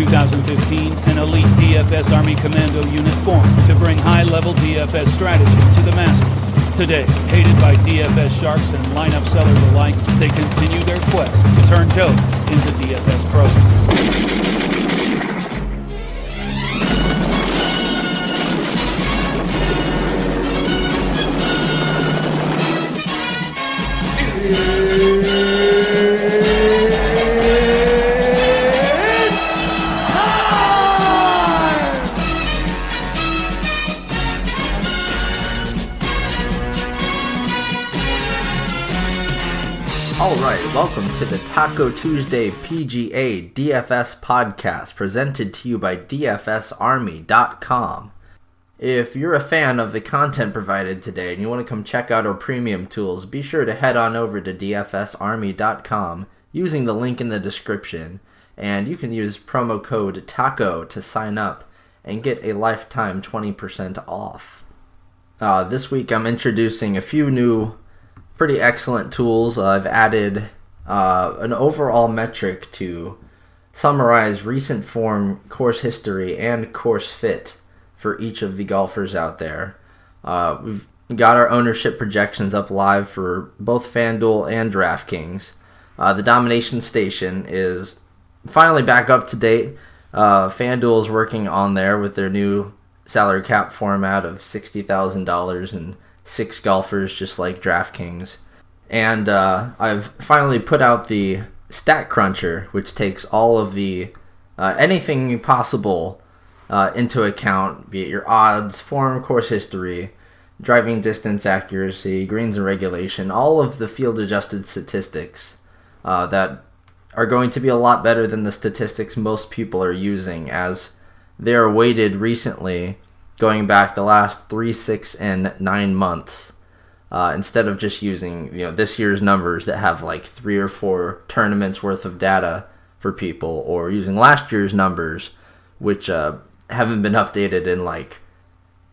2015, an elite DFS Army Commando unit formed to bring high-level DFS strategy to the masses. Today, hated by DFS sharks and lineup sellers alike, they continue their quest to turn Joe into DFS pros. Alright, welcome to the Taco Tuesday PGA DFS podcast presented to you by DFSArmy.com. If you're a fan of the content provided today and you want to come check out our premium tools, be sure to head on over to DFSArmy.com using the link in the description, and you can use promo code TACO to sign up and get a lifetime 20% off. This week I'm introducing a few new pretty excellent tools. I've added an overall metric to summarize recent form, course history, and course fit for each of the golfers out there. We've got our ownership projections up live for both FanDuel and DraftKings. The domination station is finally back up to date. FanDuel is working on there with their new salary cap format of $60,000 and 6 golfers, just like DraftKings. And I've finally put out the Stat Cruncher, which takes all of the anything possible into account, be it your odds, form, course history, driving distance accuracy, greens and regulation, all of the field-adjusted statistics that are going to be a lot better than the statistics most people are using, as they're weighted recently going back the last 3, 6, and 9 months, instead of just using this year's numbers that have like 3 or 4 tournaments worth of data for people, or using last year's numbers, which haven't been updated in like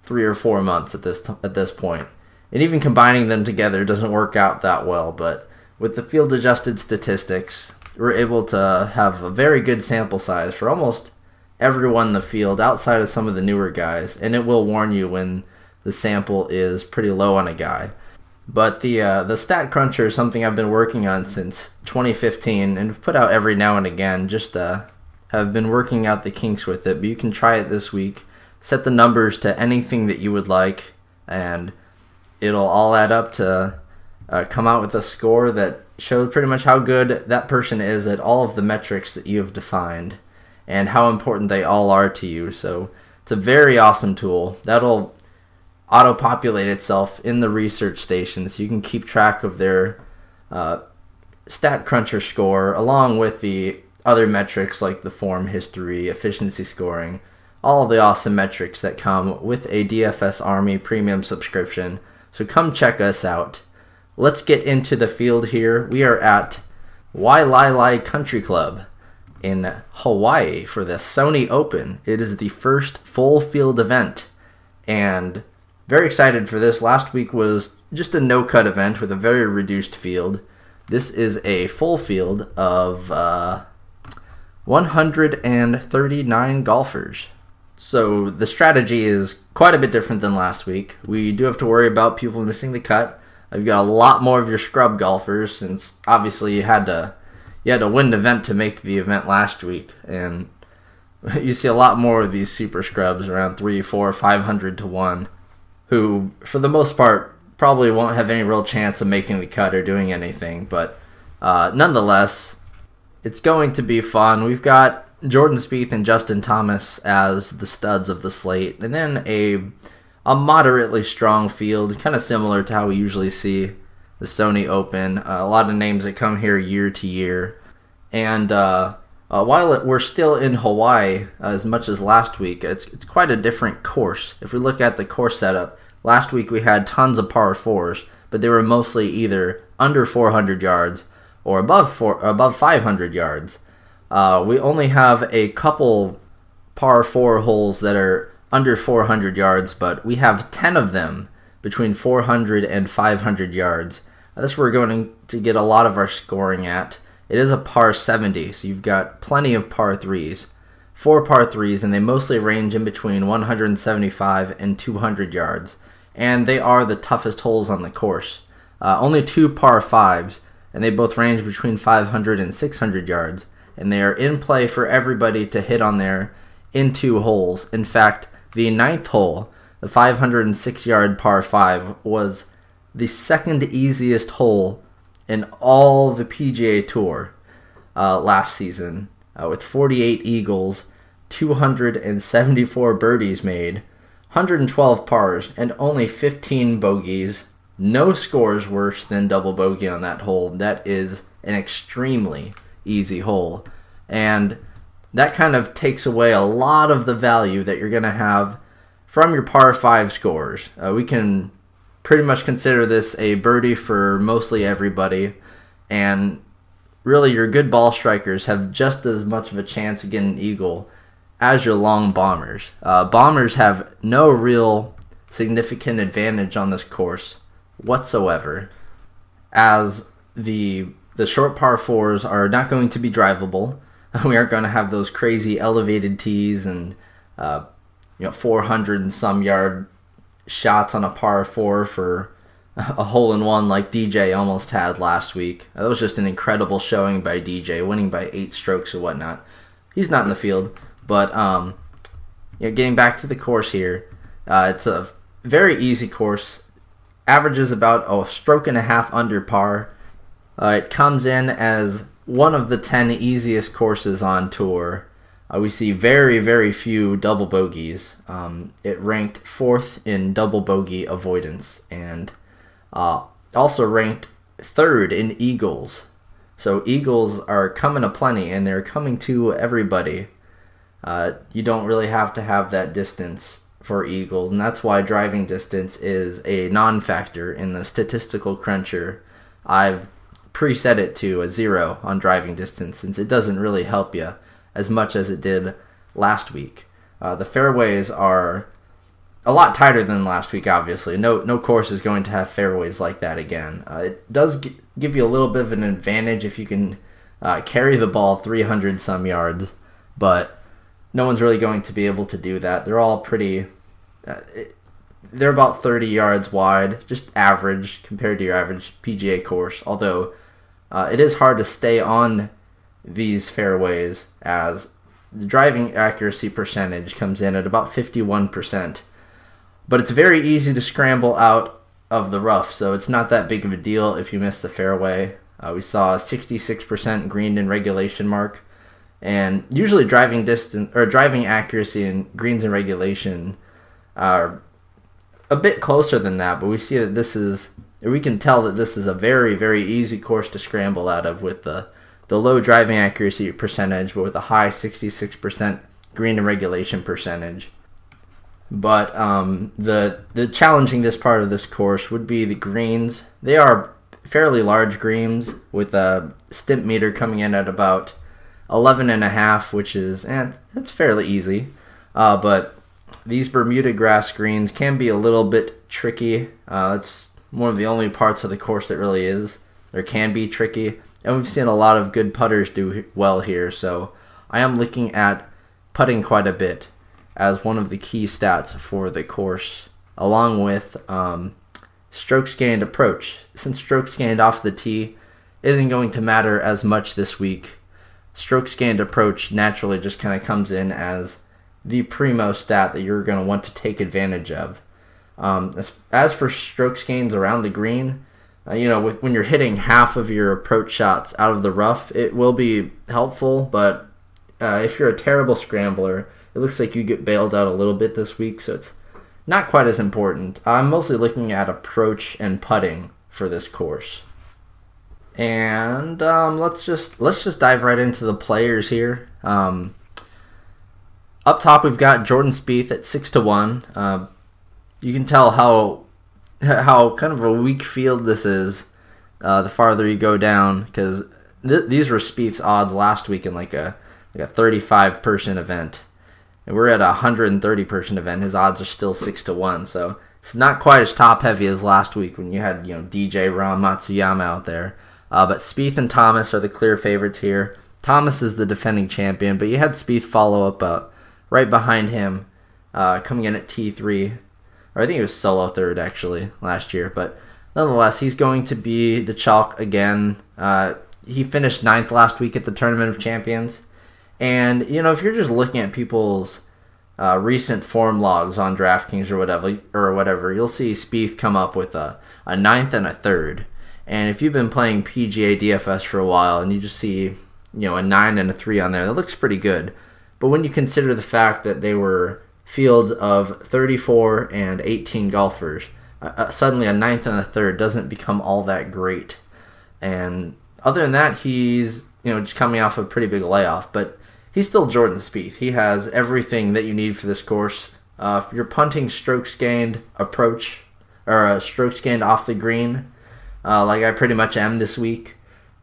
3 or 4 months at this point. And even combining them together doesn't work out that well. But with the field-adjusted statistics, we're able to have a very good sample size for almost everyone in the field outside of some of the newer guys, and it will warn you when the sample is pretty low on a guy. But the Stat Cruncher is something I've been working on since 2015 and have put out every now and again, just have been working out the kinks with it. But you can try it this week, set the numbers to anything that you would like, and it'll all add up to come out with a score that shows pretty much how good that person is at all of the metrics that you have defined and how important they all are to you. So it's a very awesome tool. That'll auto-populate itself in the research station, so you can keep track of their Stat Cruncher score, along with the other metrics like the form history, efficiency scoring, all of the awesome metrics that come with a DFS Army premium subscription. So come check us out. Let's get into the field here. We are at Wailea Country Club in Hawaii for the Sony Open. It is the first full field event, and very excited for this. Last week was just a no-cut event with a very reduced field. This is a full field of 139 golfers. So the strategy is quite a bit different than last week. We do have to worry about people missing the cut. I've got a lot more of your scrub golfers, since obviously you had to win an event to make the event last week, and you see a lot more of these super scrubs, around 300, 400, 500 to 1, who for the most part probably won't have any real chance of making the cut or doing anything. But nonetheless, it's going to be fun. We've got Jordan Spieth and Justin Thomas as the studs of the slate, and then a moderately strong field, kind of similar to how we usually see the Sony Open. A lot of names that come here year to year. And while we're still in Hawaii as much as last week, it's quite a different course. If we look at the course setup, last week we had tons of par 4s, but they were mostly either under 400 yards or above 500 yards. We only have a couple par 4 holes that are under 400 yards, but we have 10 of them between 400 and 500 yards. That's where we're going to get a lot of our scoring at. It is a par 70, so you've got plenty of par 3s. 4 par 3s, and they mostly range in between 175 and 200 yards. And they are the toughest holes on the course. Only 2 par 5s, and they both range between 500 and 600 yards. And they are in play for everybody to hit on there in 2 holes. In fact, the 9th hole, the 506-yard par 5, was the second easiest hole in all the PGA Tour last season, with 48 eagles, 274 birdies made, 112 pars, and only 15 bogeys. No scores worse than double bogey on that hole. That is an extremely easy hole. And that kind of takes away a lot of the value that you're going to have from your par 5 scores. We can pretty much consider this a birdie for mostly everybody. And really, your good ball strikers have just as much of a chance of getting an eagle as your long bombers. Bombers have no real significant advantage on this course whatsoever, as the short par 4s are not going to be drivable. We aren't going to have those crazy elevated tees and 400 and some yard shots on a par 4 for a hole-in-one like DJ almost had last week. That was just an incredible showing by DJ, winning by 8 strokes or whatnot. He's not in the field, but getting back to the course here, it's a very easy course. Averages about a stroke and a half under par. It comes in as one of the 10 easiest courses on tour. We see very, very few double bogeys. It ranked 4th in double bogey avoidance, and also ranked 3rd in eagles. So eagles are coming aplenty, and they're coming to everybody. You don't really have to have that distance for eagles, and that's why driving distance is a non-factor in the statistical cruncher. I've preset it to a 0 on driving distance, since it doesn't really help you as much as it did last week. The fairways are a lot tighter than last week, obviously. No course is going to have fairways like that again. It does give you a little bit of an advantage if you can carry the ball 300 some yards, but no one's really going to be able to do that. They're all pretty... they're about 30 yards wide, just average compared to your average PGA course, although it is hard to stay on these fairways, as the driving accuracy percentage comes in at about 51%. But it's very easy to scramble out of the rough, so it's not that big of a deal if you miss the fairway. We saw a 66% green in regulation mark, and usually driving distance or driving accuracy in greens in regulation are a bit closer than that, but we see that we can tell that this is a very, very easy course to scramble out of with the low driving accuracy percentage, but with a high 66% green and regulation percentage. But the challenging this part of this course would be the greens. They are fairly large greens with a stimp meter coming in at about 11.5, which is it's fairly easy. But these Bermuda grass greens can be a little bit tricky. It's one of the only parts of the course that really is or can be tricky. And we've seen a lot of good putters do well here, so I am looking at putting quite a bit as one of the key stats for the course, along with strokes gained approach. Since strokes gained off the tee isn't going to matter as much this week, strokes gained approach naturally just kind of comes in as the primo stat that you're going to want to take advantage of. As for strokes gains around the green, when you're hitting half of your approach shots out of the rough, it will be helpful, but if you're a terrible scrambler, it looks like you get bailed out a little bit this week, so it's not quite as important. I'm mostly looking at approach and putting for this course. And let's just dive right into the players here. Up top, we've got Jordan Spieth at 6-1. You can tell how kind of a weak field this is the farther you go down, because these were Spieth's odds last week in like a 35-person event, and we're at a 130-person event. His odds are still 6-1, so it's not quite as top heavy as last week when you had DJ Rahm Matsuyama out there. But Spieth and Thomas are the clear favorites here. Thomas is the defending champion, but you had Spieth follow up right behind him, coming in at T3. Or I think it was solo third, actually, last year. But nonetheless, he's going to be the chalk again. He finished 9th last week at the Tournament of Champions. And, if you're just looking at people's recent form logs on DraftKings or whatever, you'll see Spieth come up with a 9th and a 3rd. And if you've been playing PGA DFS for a while and you just see, a 9 and a 3 on there, that looks pretty good. But when you consider the fact that they were fields of 34 and 18 golfers, suddenly a 9th and a 3rd doesn't become all that great. And other than that, he's, just coming off a pretty big layoff. But he's still Jordan Spieth. He has everything that you need for this course. If you're punting strokes gained approach, or strokes gained off the green, like I pretty much am this week,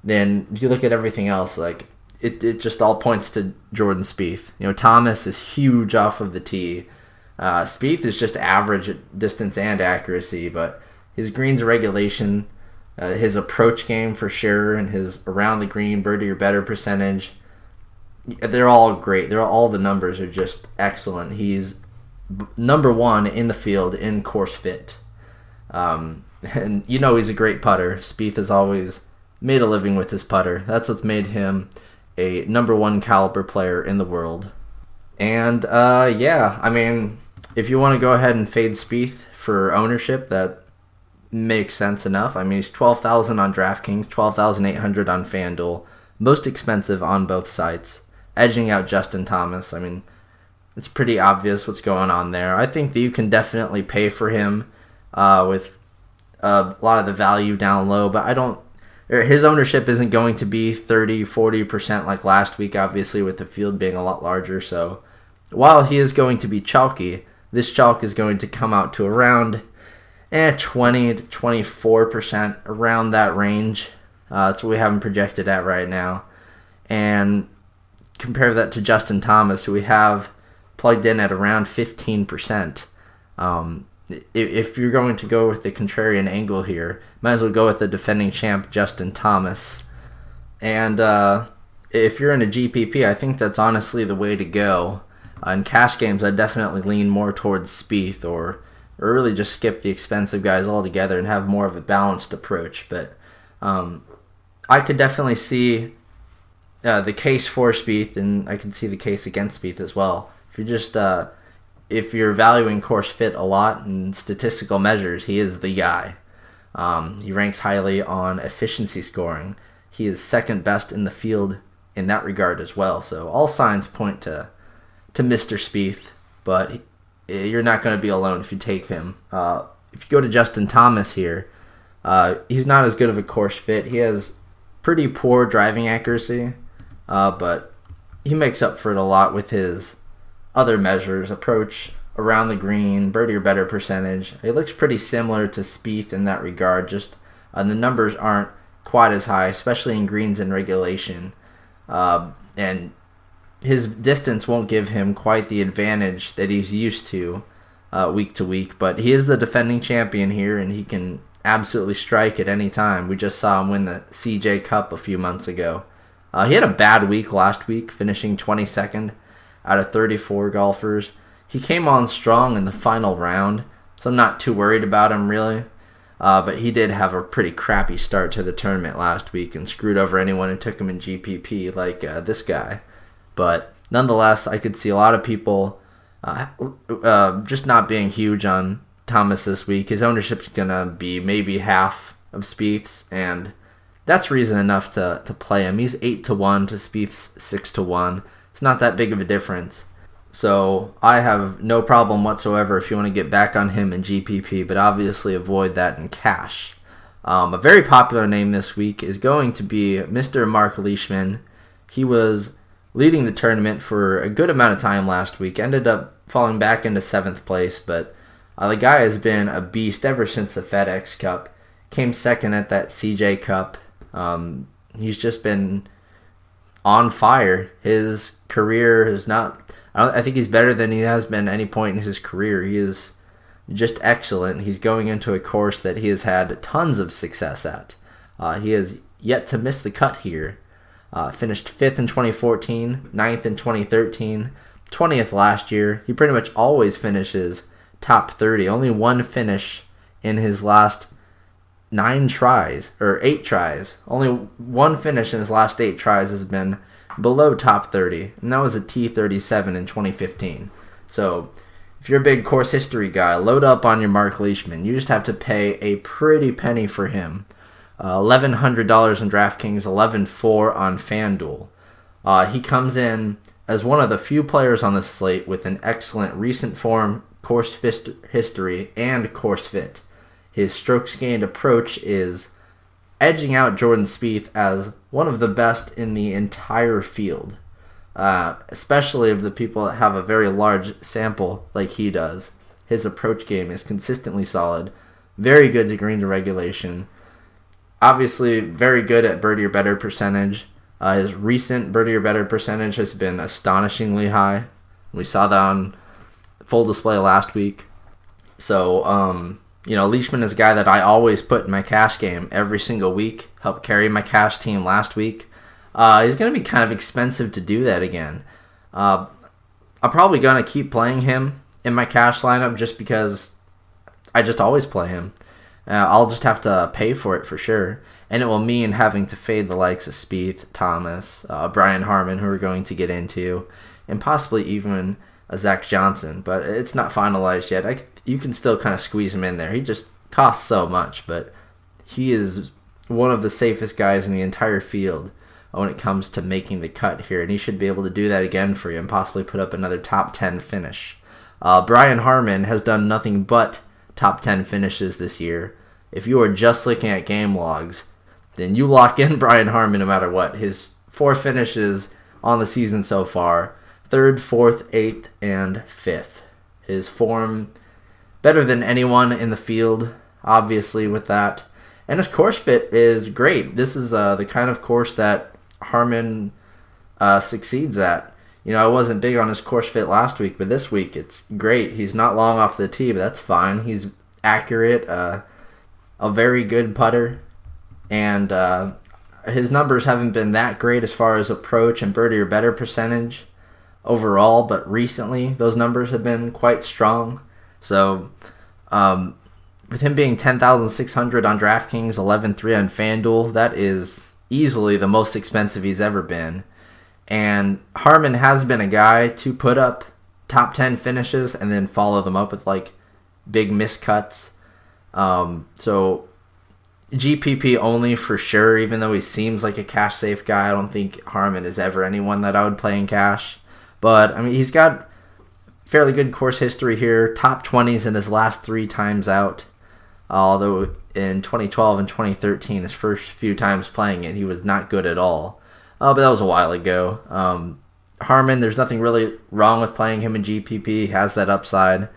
then you look at everything else, like it just all points to Jordan Spieth. Thomas is huge off of the tee. Spieth is just average at distance and accuracy, but his greens regulation, his approach game for sure, and his around the green birdie or better percentage, they're all great. All the numbers are just excellent. He's number 1 in the field in course fit. And he's a great putter. Spieth has always made a living with his putter. That's what's made him a number 1 caliber player in the world. And if you want to go ahead and fade Spieth for ownership, that makes sense enough. He's 12,000 on DraftKings, 12,800 on FanDuel, most expensive on both sites, edging out Justin Thomas. It's pretty obvious what's going on there. I think that you can definitely pay for him with a lot of the value down low, but his ownership isn't going to be 30-40% like last week, obviously, with the field being a lot larger. So while he is going to be chalky, this chalk is going to come out to around 20 to 24%, around that range. That's what we have him projected at right now. And compare that to Justin Thomas, who we have plugged in at around 15%. If you're going to go with the contrarian angle here, might as well go with the defending champ Justin Thomas. And if you're in a GPP, I think that's honestly the way to go. In cash games, I definitely lean more towards Spieth, or really just skip the expensive guys altogether and have more of a balanced approach. But I could definitely see the case for Spieth, and I can see the case against Spieth as well. If you're valuing course fit a lot in statistical measures, he is the guy. He ranks highly on efficiency scoring. He is second best in the field in that regard as well. So all signs point to Mr. Spieth, but you're not going to be alone if you take him. If you go to Justin Thomas here, he's not as good of a course fit. He has pretty poor driving accuracy, but he makes up for it a lot with his other measures, approach around the green, birdie or better percentage. It looks pretty similar to Spieth in that regard, just the numbers aren't quite as high, especially in greens and regulation. And his distance won't give him quite the advantage that he's used to week to week, but he is the defending champion here, and he can absolutely strike at any time. We just saw him win the CJ Cup a few months ago. He had a bad week last week, finishing 22nd out of 34 golfers. He came on strong in the final round, so I'm not too worried about him really. But he did have a pretty crappy start to the tournament last week and screwed over anyone who took him in GPP like this guy. But nonetheless, I could see a lot of people just not being huge on Thomas this week. His ownership's going to be maybe half of Spieth's, and that's reason enough to play him. He's 8-1 to Spieth's 6-1. It's not that big of a difference. So I have no problem whatsoever if you want to get back on him in GPP, but obviously avoid that in cash. A very popular name this week is going to be Mr. Mark Leishman. He was leading the tournament for a good amount of time last week, ended up falling back into 7th place, but the guy has been a beast ever since the FedEx Cup. Came second at that CJ Cup. He's just been on fire. His career is not... I think he's better than he has been at any point in his career. He is just excellent. He's going into a course that he has had tons of success at. He has yet to miss the cut here. Finished 5th in 2014, 9th in 2013, 20th last year. He pretty much always finishes top 30. Only one finish in his last 8 tries. Only one finish in his last 8 tries has been below top 30, and that was a T37 in 2015. So if you're a big course history guy, load up on your Mark Leishman. You just have to pay a pretty penny for him. $1,100 on DraftKings, $11,400 on FanDuel. He comes in as one of the few players on the slate with an excellent recent form, course history, and course fit. His strokes gained approach is edging out Jordan Spieth as one of the best in the entire field, especially of the people that have a very large sample like he does. His approach game is consistently solid, very good to green to regulation, obviously very good at birdie or better percentage. His recent birdie or better percentage has been astonishingly high. We saw that on full display last week. So, Leishman is a guy that I always put in my cash game every single week. Helped carry my cash team last week. He's going to be kind of expensive to do that again. I'm probably going to keep playing him in my cash lineup just because I just always play him. I'll just have to pay for it for sure. And it will mean having to fade the likes of Spieth, Thomas, Brian Harman, who we're going to get into, and possibly even Zach Johnson. But it's not finalized yet. You can still kind of squeeze him in there. He just costs so much, but he is one of the safest guys in the entire field when it comes to making the cut here, and he should be able to do that again for you and possibly put up another top 10 finish. Brian Harman has done nothing but top 10 finishes this year. If you are just looking at game logs, then you lock in Brian Harman no matter what. His 4 finishes on the season so far, 3rd, 4th, 8th, and 5th. His form better than anyone in the field, obviously, with that. And his course fit is great. This is the kind of course that Harman succeeds at. I wasn't big on his course fit last week, but this week it's great. He's not long off the tee, but that's fine. He's accurate, a very good putter, and his numbers haven't been that great as far as approach and birdie or better percentage overall, but recently those numbers have been quite strong. So, with him being 10,600 on DraftKings, 11,300 on FanDuel, that is easily the most expensive he's ever been. And Harman has been a guy to put up top 10 finishes and then follow them up with big miscuts. So GPP only for sure, even though he seems like a cash safe guy. I don't think Harman is ever anyone that I would play in cash. But, he's got fairly good course history here. Top 20s in his last 3 times out. Although in 2012 and 2013, his first few times playing it, he was not good at all. But that was a while ago. Harman, there's nothing really wrong with playing him in GPP. He has that upside.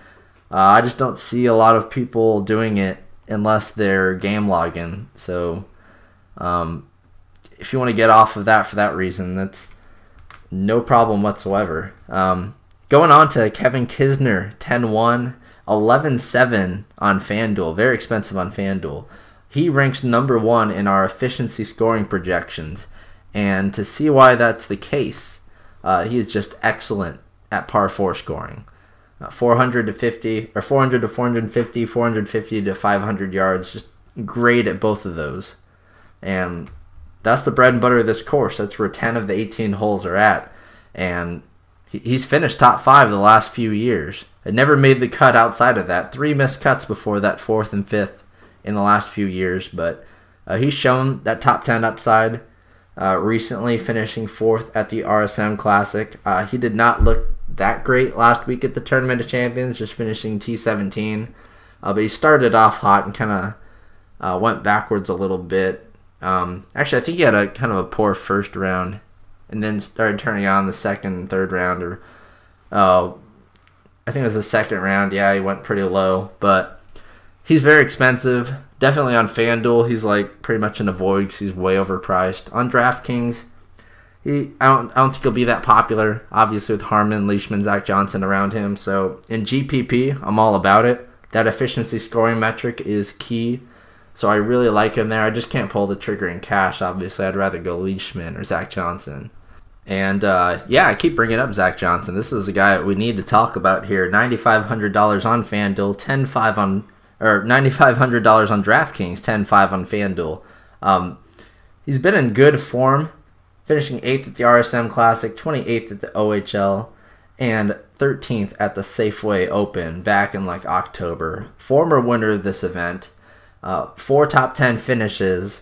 I just don't see a lot of people doing it unless they're game logging. So if you want to get off of that for that reason, that's no problem whatsoever. Going on to Kevin Kisner, 10-1, 11-7 on FanDuel. Very expensive on FanDuel. He ranks number 1 in our efficiency scoring projections. And to see why that's the case, he is just excellent at par 4 scoring. 400 to 50, or 400 to 450, 450 to 500 yards. Just great at both of those. And that's the bread and butter of this course. That's where 10 of the 18 holes are at. And he's finished top 5 the last few years. It never made the cut outside of that. 3 missed cuts before that 4th and 5th in the last few years. But he's shown that top 10 upside. Recently finishing 4th at the RSM Classic. He did not look that great last week at the Tournament of Champions, just finishing T17. But he started off hot and kind of went backwards a little bit. Actually, I think he had a kind of a poor first round and then started turning on the second and third round. Or I think it was the second round. Yeah, he went pretty low. But he's very expensive. Definitely on FanDuel, he's pretty much in a void because he's way overpriced. On DraftKings, I don't think he'll be that popular, obviously with Harman, Leishman, Zach Johnson around him. So in GPP, I'm all about it. That efficiency scoring metric is key. So I really like him there. I just can't pull the trigger in cash, obviously. I'd rather go Leishman or Zach Johnson. And yeah, I keep bringing up Zach Johnson. This is a guy we need to talk about here. $9,500 on FanDuel, $9,500 on DraftKings, 10-5 on FanDuel. He's been in good form, finishing 8th at the RSM Classic, 28th at the OHL, and 13th at the Safeway Open back in like October. Former winner of this event. 4 top 10 finishes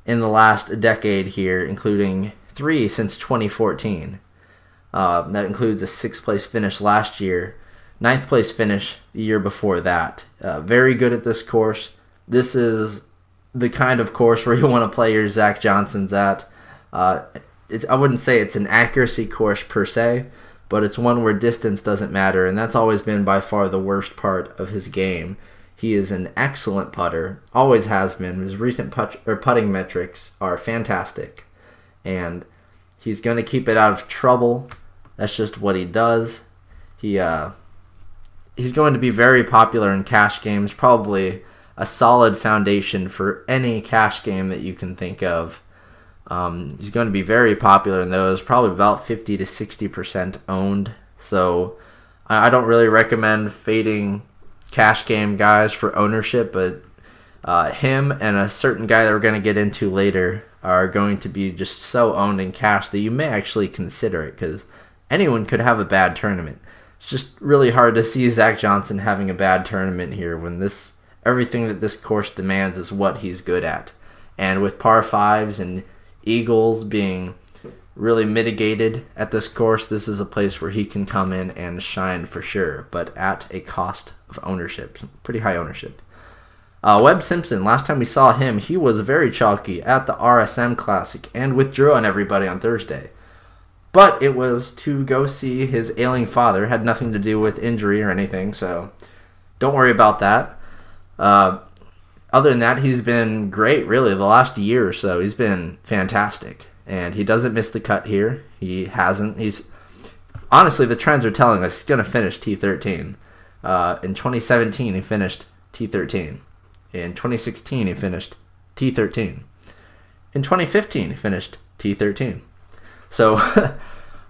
in the last decade here, including 3 since 2014. That includes a 6th place finish last year, 9th place finish the year before that. Very good at this course. This is the kind of course where you want to play your Zach Johnsons at. I wouldn't say it's an accuracy course per se, but it's one where distance doesn't matter, and that's always been by far the worst part of his game. He is an excellent putter, always has been. His recent putting metrics are fantastic, and he's going to keep it out of trouble. That's just what he does. He's going to be very popular in cash games, probably a solid foundation for any cash game that you can think of. He's going to be very popular in those, probably about 50 to 60% owned. So I don't really recommend fading cash game guys for ownership, but him and a certain guy that we're going to get into later are going to be just so owned in cash that you may actually consider it, because anyone could have a bad tournament. It's just really hard to see Zach Johnson having a bad tournament here when everything that this course demands is what he's good at. And with par 5s and eagles being really mitigated at this course, this is a place where he can come in and shine for sure, but at a cost of ownership, pretty high ownership. Webb Simpson, last time we saw him, he was very chalky at the RSM Classic and withdrew on everybody on Thursday. But it was to go see his ailing father. Had nothing to do with injury or anything, so don't worry about that. Other than that, he's been great, really. The last year or so, he's been fantastic. And he doesn't miss the cut here. He hasn't. Honestly, the trends are telling us he's going to finish T13. In 2017, he finished T13. In 2016, he finished T13. In 2015, he finished T13. So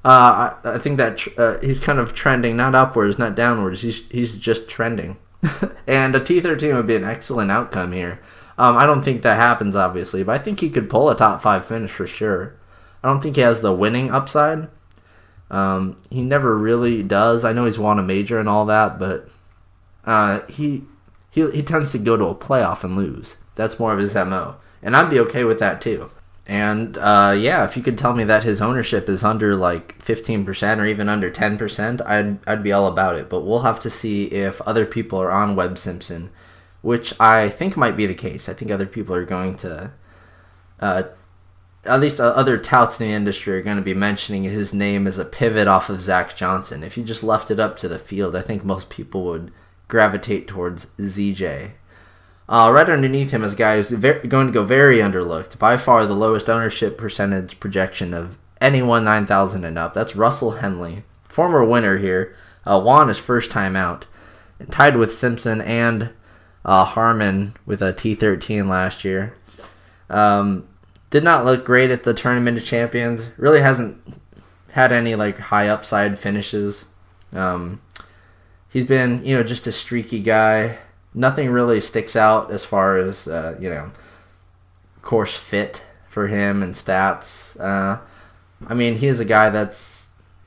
I think that he's kind of trending, not upwards, not downwards. He's just trending. And a T13 would be an excellent outcome here. I don't think that happens, obviously, but I think he could pull a top 5 finish for sure. I don't think he has the winning upside. He never really does. I know he's won a major and all that, but he tends to go to a playoff and lose. That's more of his MO. And I'd be okay with that too. And yeah, if you could tell me that his ownership is under like 15% or even under 10%, I'd be all about it. But we'll have to see if other people are on Webb Simpson, which I think might be the case. I think other people are going to, at least other touts in the industry are going to be mentioning his name as a pivot off of Zach Johnson. If you just left it up to the field, I think most people would gravitate towards ZJ. Right underneath him is a guy who's going to go very underlooked. By far the lowest ownership percentage projection of anyone 9,000 and up. That's Russell Henley, former winner here. Won his first time out. Tied with Simpson and Harmon with a T13 last year. Did not look great at the Tournament of Champions. Really hasn't had any like high upside finishes. He's been, just a streaky guy. Nothing really sticks out as far as, course fit for him and stats. I mean, he's a guy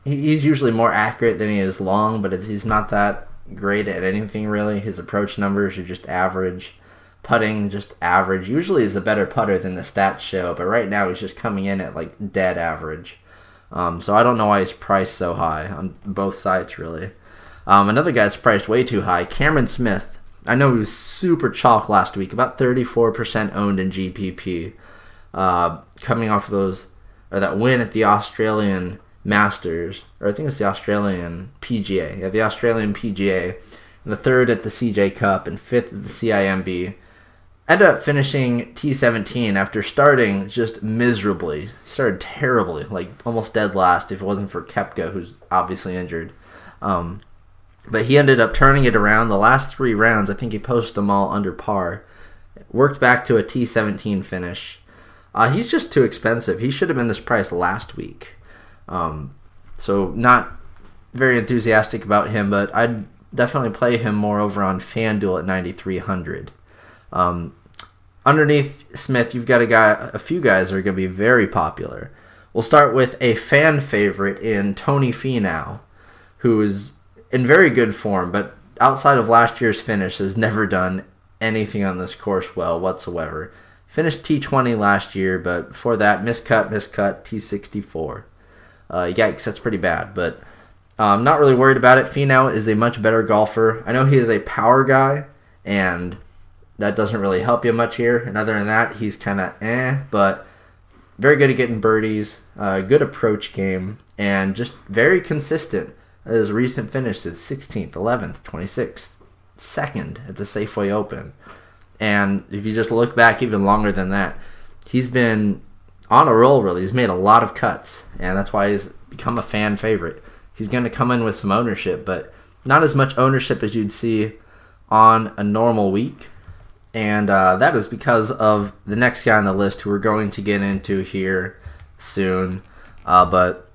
he's usually more accurate than he is long, but he's not that great at anything really. His approach numbers are just average. Putting, just average. Usually he's a better putter than the stats show, but right now he's just coming in at like dead average. So I don't know why he's priced so high on both sides really. Another guy that's priced way too high, Cameron Smith. I know he was super chalk last week, about 34% owned in GPP. Coming off of that win at the Australian Masters, or I think it's the Australian PGA. Yeah, the Australian PGA. And the 3rd at the CJ Cup and 5th at the CIMB. Ended up finishing T17 after starting just miserably. Started terribly, like almost dead last if it wasn't for Koepka, who's obviously injured. But he ended up turning it around. The last 3 rounds, I think he posted them all under par. Worked back to a T17 finish. He's just too expensive. He should have been this price last week. So not very enthusiastic about him, but I'd definitely play him more over on FanDuel at 9,300. Underneath Smith, you've got a few guys that are going to be very popular. We'll start with a fan favorite in Tony Finau, who is in very good form, but outside of last year's finish, has never done anything on this course well whatsoever. Finished T20 last year, but before that, miscut, T64. Yikes, that's pretty bad, but I'm not really worried about it. Finau is a much better golfer. I know he is a power guy, and that doesn't really help you much here. And other than that, he's kind of but very good at getting birdies, good approach game, and just very consistent. His recent finishes 16th, 11th, 26th, 2nd at the Safeway Open. And if you just look back even longer than that, he's been on a roll, really. He's made a lot of cuts, and that's why he's become a fan favorite. He's going to come in with some ownership, but not as much ownership as you'd see on a normal week. And that is because of the next guy on the list who we're going to get into here soon. But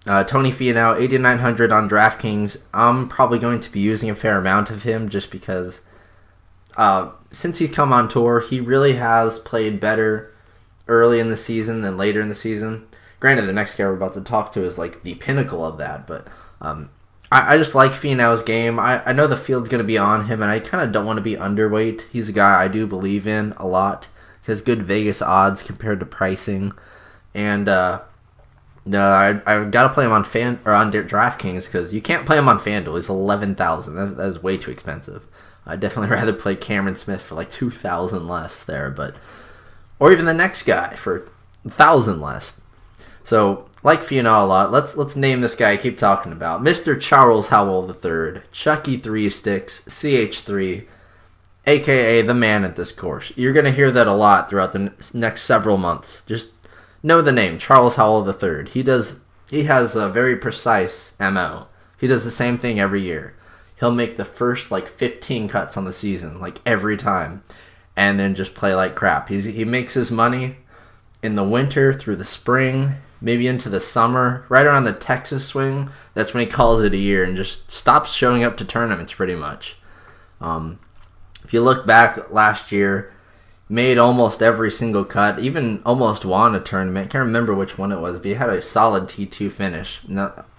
Tony Finau, 8,900 on DraftKings. I'm probably going to be using a fair amount of him just because since he's come on tour, he really has played better early in the season than later in the season. Granted, the next guy we're about to talk to is like the pinnacle of that, but I just like Finau's game. I know the field's going to be on him, and I kind of don't want to be underweight. He's a guy I do believe in a lot. He has good Vegas odds compared to pricing, and I got to play him on DraftKings because you can't play him on FanDuel. He's 11,000. That is way too expensive. I'd definitely rather play Cameron Smith for like 2,000 less there, or even the next guy for 1,000 less. So, like Finau a lot, let's name this guy I keep talking about. Mr. Charles Howell III, Chucky 3 Sticks, CH3, a.k.a. the man at this course. You're going to hear that a lot throughout the next several months. Just know the name, Charles Howell III. He has a very precise MO. He does the same thing every year. He'll make the first, 15 cuts on the season, every time, and then just play like crap. He makes his money in the winter through the spring, maybe into the summer, right around the Texas swing. That's when he calls it a year and just stops showing up to tournaments pretty much. If you look back last year, made almost every single cut, even almost won a tournament. I can't remember which one it was, but he had a solid T2 finish.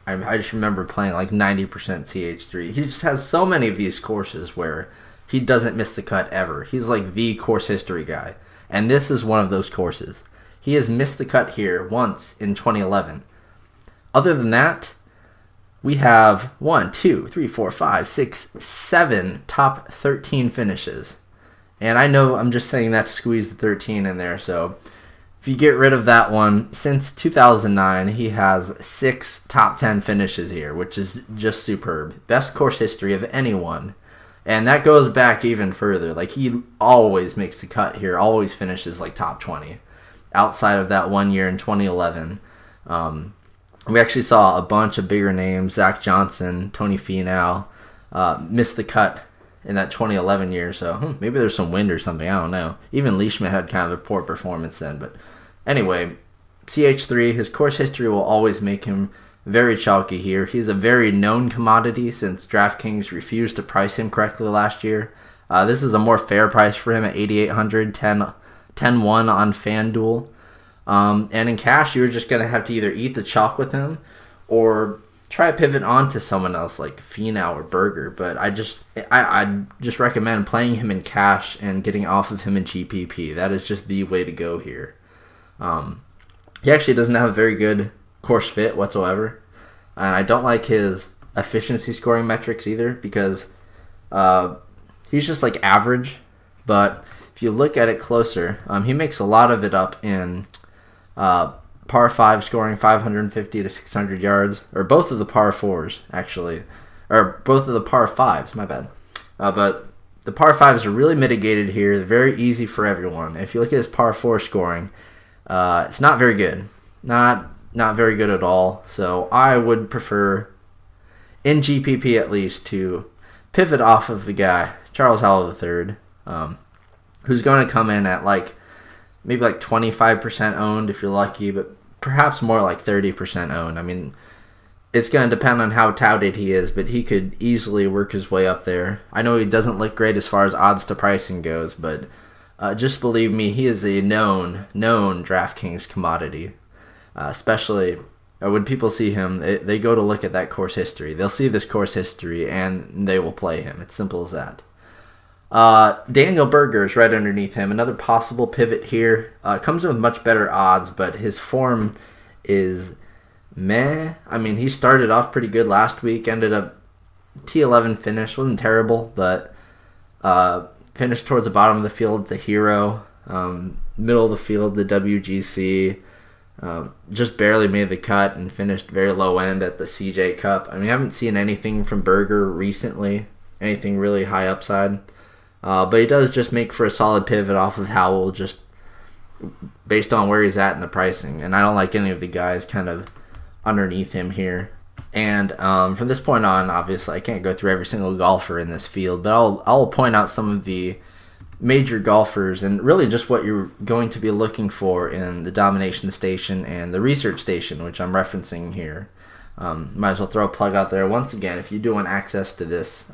I just remember playing 90% CH3. He just has so many of these courses where he doesn't miss the cut ever. He's like the course history guy. And this is one of those courses. He has missed the cut here once in 2011. Other than that, we have 1, 2, 3, 4, 5, 6, 7 top 13 finishes. And I know I'm just saying that to squeeze the 13 in there. So if you get rid of that one, since 2009, he has 6 top 10 finishes here, which is just superb. Best course history of anyone. And that goes back even further. He always makes the cut here, always finishes top 20. Outside of that 1 year in 2011. We actually saw a bunch of bigger names, Zach Johnson, Tony Finau, miss the cut in that 2011 year, so maybe there's some wind or something, I don't know. Even Leishman had kind of a poor performance then, but anyway, CH3, his course history will always make him very chalky here. He's a very known commodity since DraftKings refused to price him correctly last year. This is a more fair price for him at 8,800, 10-1 on FanDuel. And in cash, you're just going to have to either eat the chalk with him or try to pivot on to someone else like Finau or Berger. But I just recommend playing him in cash and getting off of him in GPP. That is just the way to go here. He actually doesn't have a very good course fit whatsoever. And I don't like his efficiency scoring metrics either because he's just average. But if you look at it closer, he makes a lot of it up in par 5 scoring 550 to 600 yards, or both of the par 4s actually, or both of the par 5s, my bad. But the par 5s are really mitigated here. They're very easy for everyone. If you look at his par 4 scoring, it's not very good. Not very good at all. So I would prefer, in GPP at least, to pivot off of the guy, Charles Howell III. who's going to come in at like maybe like 25% owned if you're lucky, but perhaps more like 30% owned. I mean, it's going to depend on how touted he is, but he could easily work his way up there. I know he doesn't look great as far as odds to pricing goes, but just believe me, he is a known DraftKings commodity. Especially when people see him, they go to look at that course history. They'll see this course history, and they will play him. It's simple as that. Daniel Berger is right underneath him. Another possible pivot here. Comes in with much better odds, but his form is meh. I mean, he started off pretty good last week. Ended up T11 finish. Wasn't terrible, but finished towards the bottom of the field, the hero. Middle of the field, the WGC. Just barely made the cut and finished very low end at the CJ Cup. I mean, I haven't seen anything from Berger recently. Anything really high upside. But he does just make for a solid pivot off of Howell, just based on where he's at in the pricing. And I don't like any of the guys kind of underneath him here. And from this point on, obviously, I can't go through every single golfer in this field, but I'll point out some of the major golfers and really just what you're going to be looking for in the domination station and the research station, which I'm referencing here. Might as well throw a plug out there. Once again, if you do want access to this,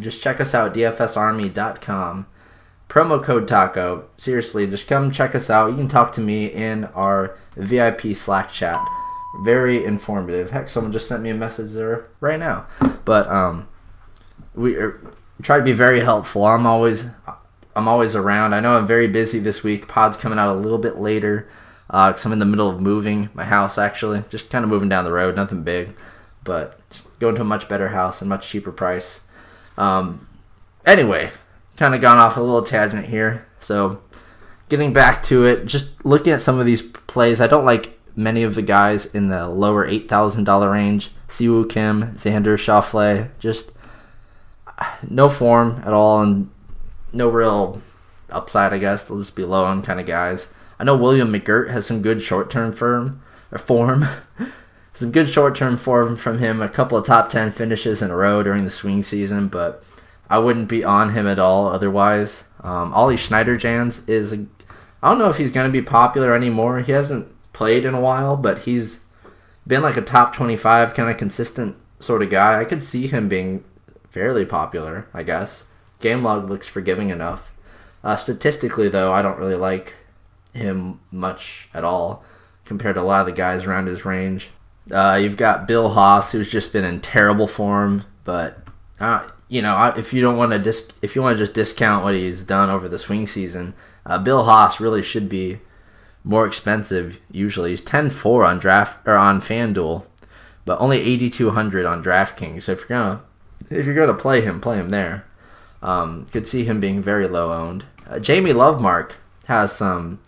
just check us out, dfsarmy.com. Promo code TACO. Seriously, just come check us out. You can talk to me in our VIP Slack chat. Very informative. Heck, someone just sent me a message there right now. But we try to be very helpful. I'm always around. I know I'm very busy this week. Pod's coming out a little bit later because I'm in the middle of moving my house, actually. Just kind of moving down the road. Nothing big, but just going to a much better house and much cheaper price. Anyway, kind of gone off a little tangent here. So getting back to it, just looking at some of these plays, I don't like many of the guys in the lower $8,000 range. Siwoo Kim, Xander Schauffele, just no form at all and no real upside, I guess. They'll just be low on kind of guys. I know William McGirt has some good short-term form. Some good short-term form from him. A couple of top 10 finishes in a row during the swing season, but I wouldn't be on him at all otherwise. Ollie Schneiderjans is I don't know if he's going to be popular anymore. He hasn't played in a while, but he's been like a top 25 kind of consistent sort of guy. I could see him being fairly popular, I guess. Game log looks forgiving enough. Statistically, though, I don't really like him much at all compared to a lot of the guys around his range. You've got Bill Haas, who's just been in terrible form, but if you want to just discount what he's done over the swing season, Bill Haas really should be more expensive. Usually, he's 10-4 on FanDuel, but only 8,200 on DraftKings. So if you're gonna play him there. Could see him being very low owned. Jamie Lovemark has some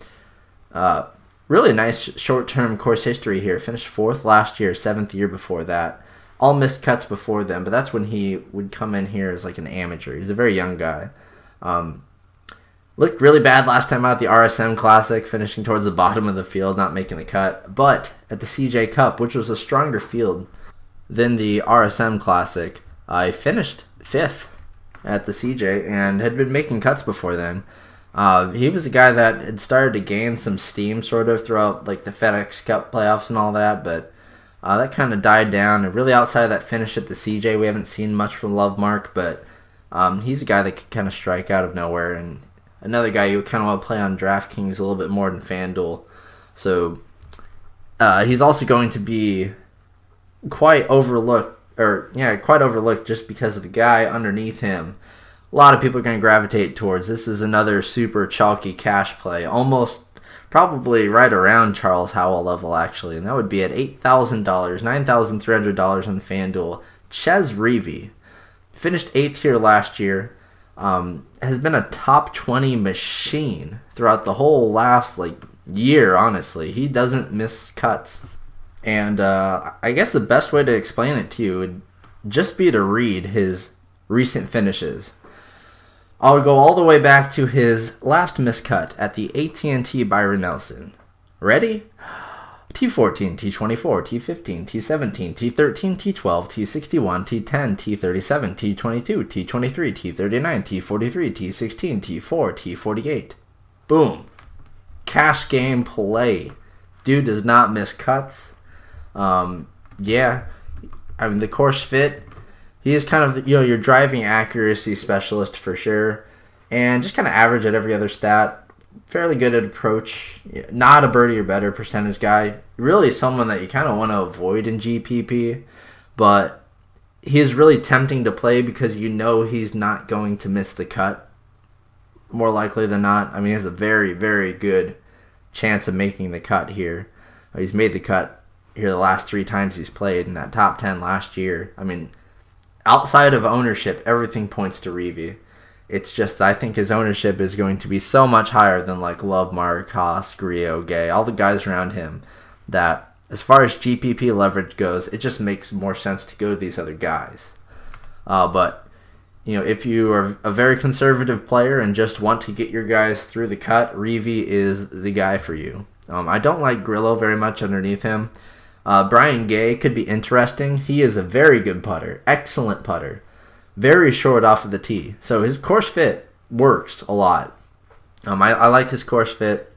really nice short-term course history here. Finished 4th last year, 7th year before that. All missed cuts before then, but that's when he would come in here as like an amateur. He's a very young guy. Looked really bad last time out at the RSM Classic, finishing towards the bottom of the field, not making the cut. But at the CJ Cup, which was a stronger field than the RSM Classic, I finished 5th at the CJ and had been making cuts before then. He was a guy that had started to gain some steam sort of throughout like the FedEx Cup playoffs and all that, but that kind of died down. And really outside of that finish at the CJ, we haven't seen much from Lovemark, but he's a guy that could kind of strike out of nowhere, and another guy you kind of want to play on DraftKings a little bit more than FanDuel. So he's also going to be quite overlooked just because of the guy underneath him. A lot of people are going to gravitate towards. This is another super chalky cash play, almost probably right around Charles Howell level actually, and that would be at $8,000, $9,300 on FanDuel. Ches Reavie finished 8th here last year. Has been a top 20 machine throughout the whole last year. Honestly, he doesn't miss cuts. And I guess the best way to explain it to you would just be to read his recent finishes. I'll go all the way back to his last miscut at the AT&T Byron Nelson. Ready? T14, T24, T15, T17, T13, T12, T61, T10, T37, T22, T23, T39, T43, T16, T4, T48. Boom. Cash game play. Dude does not miss cuts. Yeah. I mean, the course fit. He is kind of, your driving accuracy specialist for sure. And just kind of average at every other stat. Fairly good at approach. Not a birdie or better percentage guy. Really someone that you kind of want to avoid in GPP. But he is really tempting to play because you know he's not going to miss the cut. More likely than not. I mean, he has a very, very good chance of making the cut here. He's made the cut here the last 3 times he's played in that top 10 last year. I mean, outside of ownership, everything points to Reeve. It's just, I think his ownership is going to be so much higher than like Love, Marcos, Grillo, Gay, all the guys around him, that as far as GPP leverage goes, it just makes more sense to go to these other guys. But, if you are a very conservative player and just want to get your guys through the cut, Reeve is the guy for you. I don't like Grillo very much underneath him. Brian Gay could be interesting. He is a very good putter. Excellent putter. Very short off of the tee. So his course fit works a lot. I like his course fit.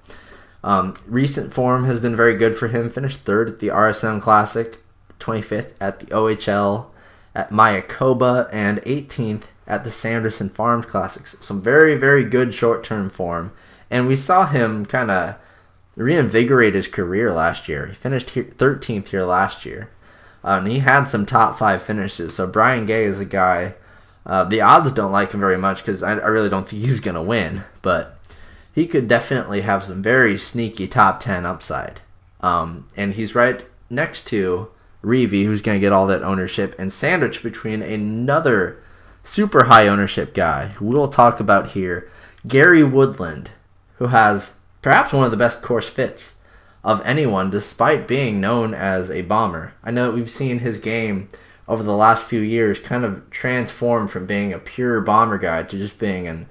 Recent form has been very good for him. Finished 3rd at the RSM Classic, 25th at the OHL, at Mayakoba, and 18th at the Sanderson Farms Classics. Some very, very good short-term form. And we saw him kind of reinvigorate his career last year. He finished 13th here last year. And he had some top 5 finishes. So Brian Gay is a guy. The odds don't like him very much because I really don't think he's going to win. But he could definitely have some very sneaky top 10 upside. And he's right next to Reeve, who's going to get all that ownership, and sandwiched between another super high ownership guy who we'll talk about here, Gary Woodland, who has perhaps one of the best course fits of anyone despite being known as a bomber. I know that we've seen his game over the last few years kind of transform from being a pure bomber guy to just being an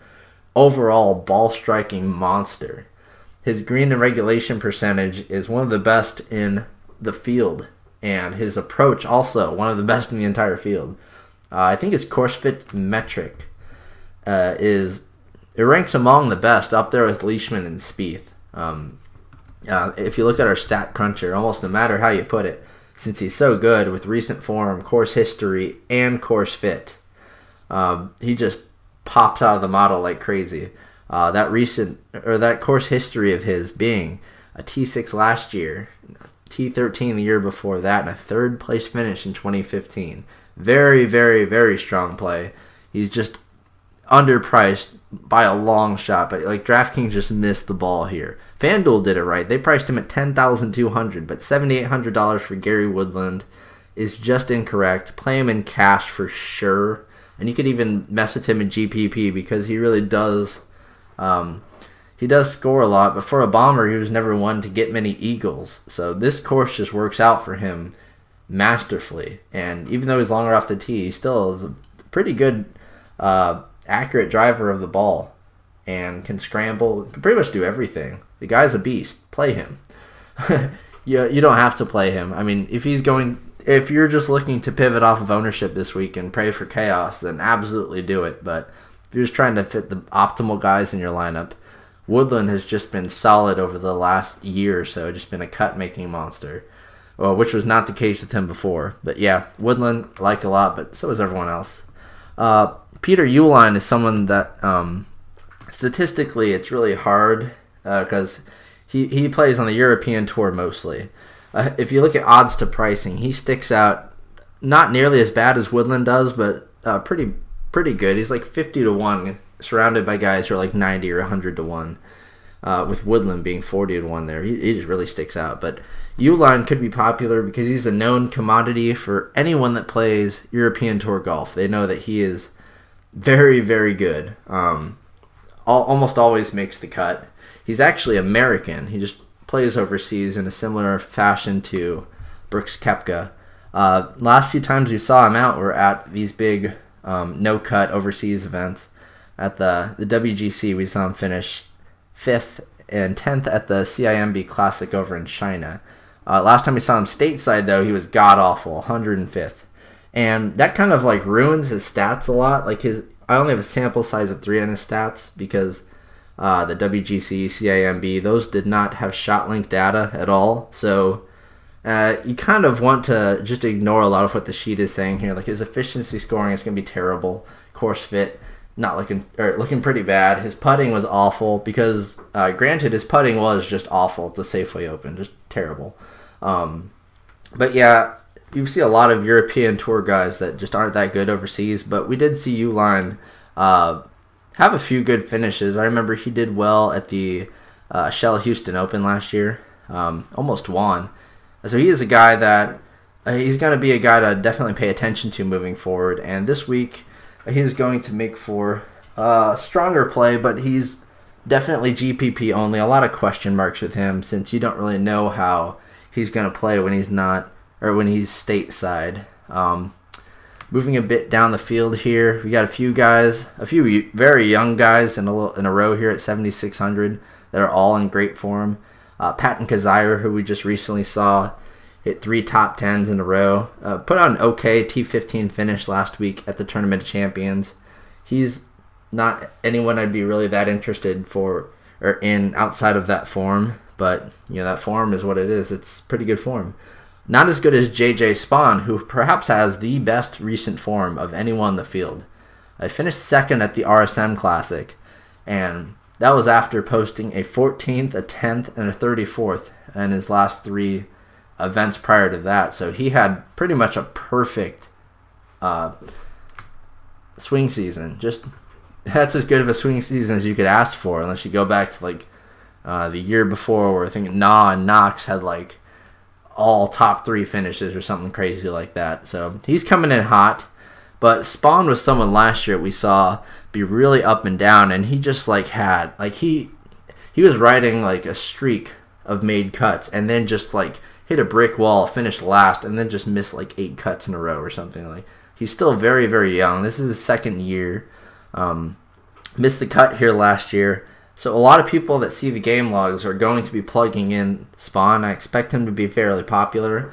overall ball striking monster. His green and regulation percentage is one of the best in the field, and his approach also one of the best in the entire field. I think his course fit metric it ranks among the best, up there with Leishman and Spieth. If you look at our stat cruncher, almost no matter how you put it, since he's so good with recent form, course history, and course fit, he just pops out of the model like crazy. That course history of his being a T6 last year, T13 the year before that, and a 3rd place finish in 2015. Very, very, very strong play. He's just underpriced by a long shot, but like DraftKings just missed the ball here. FanDuel did it right. They priced him at $10,200, but $7,800 for Gary Woodland is just incorrect. Play him in cash for sure, and you could even mess with him in GPP because he really does. He does score a lot, but for a bomber, he was never one to get many eagles. So this course just works out for him masterfully. And even though he's longer off the tee, he still is a pretty good, accurate driver of the ball and can scramble, can pretty much do everything. The guy's a beast. Play him. You don't have to play him. I mean, if you're just looking to pivot off of ownership this week and pray for chaos, then absolutely do it. But if you're just trying to fit the optimal guys in your lineup, Woodland has just been solid over the last year or so, just been a cut-making monster, which was not the case with him before. But yeah, Woodland I like a lot, but so is everyone else. Peter Uihlein is someone that statistically it's really hard because he plays on the European Tour mostly. If you look at odds to pricing, he sticks out not nearly as bad as Woodland does, but pretty good. He's like 50-1, surrounded by guys who are like 90 or 100-1. With Woodland being 40-1 there, he just really sticks out. But Uihlein could be popular because he's a known commodity for anyone that plays European Tour golf. They know that he is very, very good. Almost always makes the cut. He's actually American. He just plays overseas in a similar fashion to Brooks Koepka. Last few times we saw him out were at these big no-cut overseas events. At the WGC, we saw him finish 5th and 10th at the CIMB Classic over in China. Last time we saw him stateside, though, he was god-awful, 105th. And that kind of like ruins his stats a lot. Like I only have a sample size of 3 on his stats because the WGC, CIMB, those did not have shot link data at all. So you kind of want to just ignore a lot of what the sheet is saying here. Like his efficiency scoring is going to be terrible. Course fit, not looking pretty bad. His putting was awful because, granted, his putting was just awful at the Safeway Open, just terrible. But yeah, you see a lot of European Tour guys that just aren't that good overseas. But we did see Uline have a few good finishes. I remember he did well at the Shell Houston Open last year, almost won. So he is a guy that he's going to be a guy to definitely pay attention to moving forward. And this week, he's going to make for stronger play, but he's definitely GPP only. A lot of question marks with him since you don't really know how he's going to play when he's not, or when he's stateside. Moving a bit down the field here, we got a few very young guys in a row here at 7,600 that are all in great form. Patton Kizzire, who we just recently saw, hit 3 top 10s in a row. Put out an okay T15 finish last week at the Tournament of Champions. He's not anyone I'd be really that interested in outside of that form, but that form is what it is. It's pretty good form. Not as good as JJ Spaun, who perhaps has the best recent form of anyone in the field. I finished second at the RSM Classic, and that was after posting a 14th, a 10th, and a 34th in his last 3 events prior to that. So he had pretty much a perfect swing season. That's as good of a swing season as you could ask for, unless you go back to like the year before, where I think Na and Knox had like all top 3 finishes or something crazy like that. So he's coming in hot. But Spaun was someone last year we saw be really up and down, and he just he was riding like a streak of made cuts, and then just like hit a brick wall, finished last, and then just missed like 8 cuts in a row or something. Like he's still very, very young. This is his 2nd year. Missed the cut here last year. So a lot of people that see the game logs are going to be plugging in Spaun. I expect him to be fairly popular.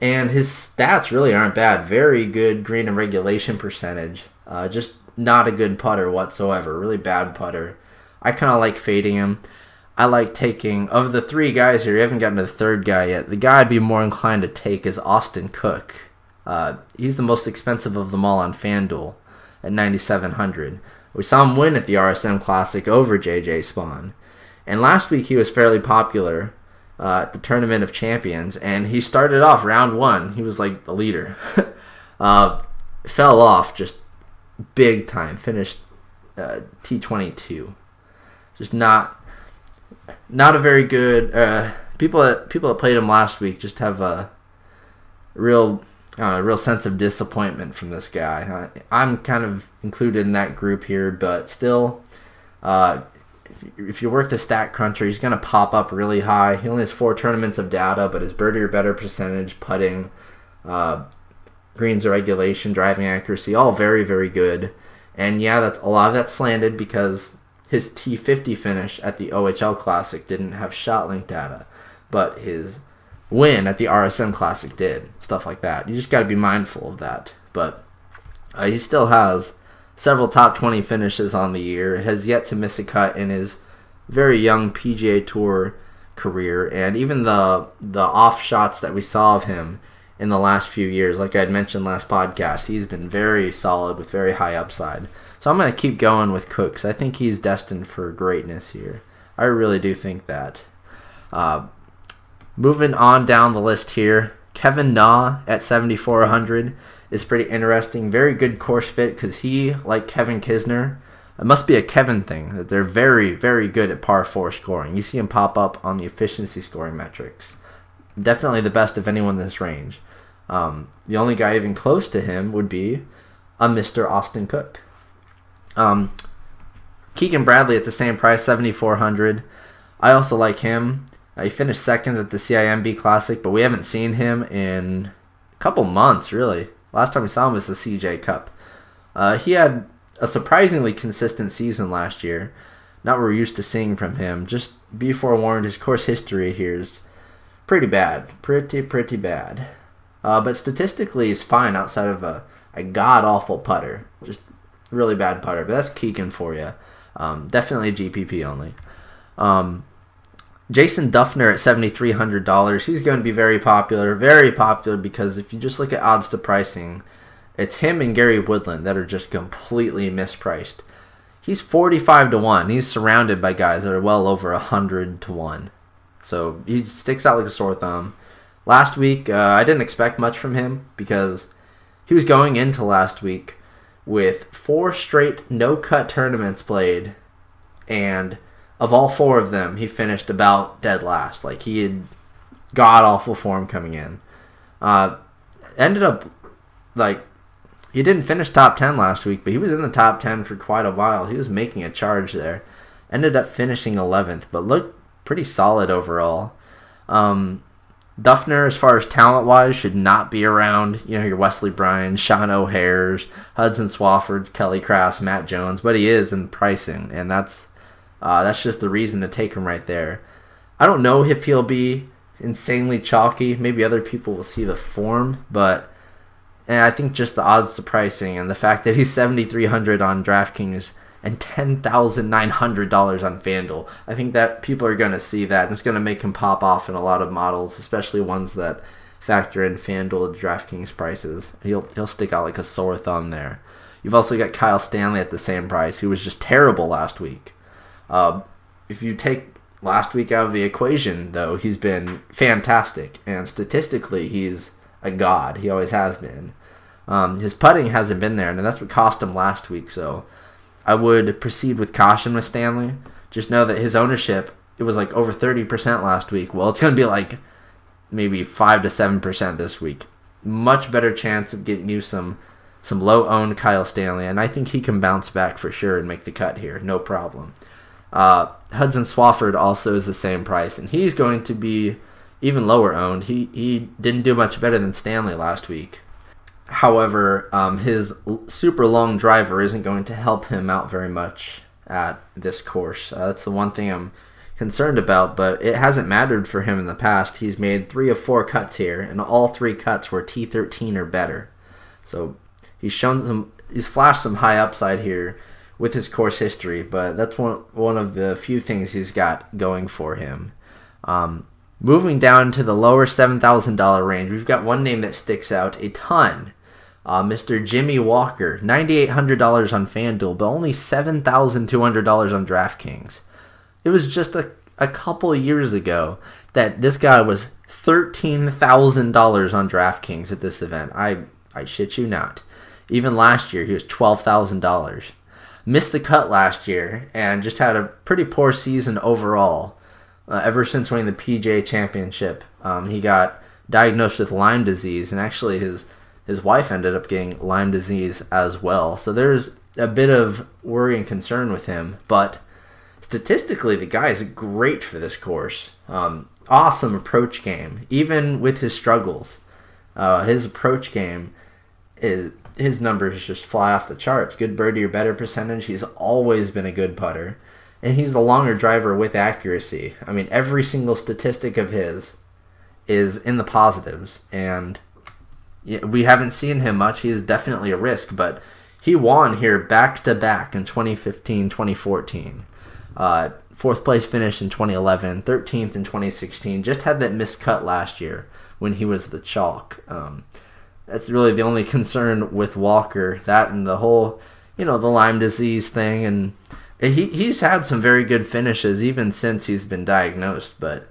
And his stats really aren't bad. Very good green and regulation percentage. Just not a good putter whatsoever. Really bad putter. I kind of like fading him. I like taking, of the 3 guys here, we haven't gotten to the 3rd guy yet. The guy I'd be more inclined to take is Austin Cook. He's the most expensive of them all on FanDuel at 9,700. We saw him win at the RSM Classic over JJ Spaun. And last week he was fairly popular at the Tournament of Champions, and he started off round 1. He was like the leader. Fell off just big time. Finished T22. Just not a very good. People that played him last week just have a real sense of disappointment from this guy. I'm kind of included in that group here, but still, if you work the stat cruncher, he's going to pop up really high. He only has 4 tournaments of data, but his birdie or better percentage, putting, greens or regulation, driving accuracy, all very, very good. And yeah, a lot of that's slanted because his T50 finish at the OHL Classic didn't have shot link data, but his win at the RSM Classic did. Stuff like that. You just got to be mindful of that. But he still has several top 20 finishes on the year. Has yet to miss a cut in his very young PGA Tour career. And even the off shots that we saw of him in the last few years, like I had mentioned last podcast, he's been very solid with very high upside. So I'm going to keep going with Cook, 'cause I think he's destined for greatness here. I really do think that. Moving on down the list here, Kevin Na at 7,400 is pretty interesting. Very good course fit because he, like Kevin Kisner, it must be a Kevin thing, that they're very, very good at par 4 scoring. You see him pop up on the efficiency scoring metrics. Definitely the best of anyone in this range. The only guy even close to him would be a Mr. Austin Cook. Keegan Bradley at the same price, 7,400. I also like him. He finished 2nd at the CIMB Classic, but we haven't seen him in a couple months, really. Last time we saw him was the CJ Cup. He had a surprisingly consistent season last year. Not what we're used to seeing from him. Just be forewarned, his course history here is pretty bad. Pretty bad. But statistically, he's fine outside of a god-awful putter. Just really bad putter. But that's Keegan for you. Definitely GPP only. Jason Duffner at $7,300. He's going to be very popular. Very popular because if you just look at odds to pricing, it's him and Gary Woodland that are just completely mispriced. He's 45 to 1. He's surrounded by guys that are well over 100 to 1. So he sticks out like a sore thumb. Last week, I didn't expect much from him because he was going into last week with 4 straight no-cut tournaments played, and of all 4 of them, he finished about dead last. Like, he had god-awful form coming in. Ended up, like, he didn't finish top 10 last week, but he was in the top 10 for quite a while. He was making a charge there. Ended up finishing 11th, but looked pretty solid overall. Duffner, as far as talent-wise, should not be around, your Wesley Bryan, Sean O'Hare's, Hudson Swafford, Kelly Crafts, Matt Jones, but he is in pricing, and that's just the reason to take him right there. I don't know if he'll be insanely chalky. Maybe other people will see the form, but I think just the odds to pricing and the fact that he's $7,300 on DraftKings and $10,900 on FanDuel, I think that people are going to see that, and it's going to make him pop off in a lot of models, especially ones that factor in FanDuel DraftKings prices. He'll stick out like a sore thumb there. You've also got Kyle Stanley at the same price, who was just terrible last week. If you take last week out of the equation, though, he's been fantastic, and statistically, he's a god. He always has been. His putting hasn't been there, and that's what cost him last week, so I would proceed with caution with Stanley. Just know that his ownership, it was like over 30% last week. Well, it's going to be like maybe 5 to 7% this week. Much better chance of getting you some low-owned Kyle Stanley, and I think he can bounce back for sure and make the cut here, no problem. Hudson Swafford also is the same price, and he's going to be even lower owned. He didn't do much better than Stanley last week. However, his super long driver isn't going to help him out very much at this course. That's the one thing I'm concerned about, but it hasn't mattered for him in the past. He's made 3 of 4 cuts here, and all 3 cuts were T13 or better. So he's flashed some high upside here with his course history, but that's one of the few things he's got going for him. Moving down to the lower $7,000 range, we've got one name that sticks out a ton. Mr. Jimmy Walker, $9,800 on FanDuel, but only $7,200 on DraftKings. It was just a couple years ago that this guy was $13,000 on DraftKings at this event. I shit you not. Even last year, he was $12,000. Missed the cut last year and just had a pretty poor season overall. Ever since winning the PGA Championship, he got diagnosed with Lyme disease, and actually his wife ended up getting Lyme disease as well. So there's a bit of worry and concern with him, but statistically, the guy is great for this course. Awesome approach game, even with his struggles. His approach game his numbers just fly off the charts. Good birdie or better percentage. He's always been a good putter. And he's the longer driver with accuracy. I mean, every single statistic of his is in the positives. And we haven't seen him much. He is definitely a risk. But he won here back-to-back in 2015, 2014. 4th place finish in 2011. 13th in 2016. Just had that missed cut last year when he was the chalk. That's really the only concern with Walker. That and the whole, the Lyme disease thing. And he's had some very good finishes even since he's been diagnosed. But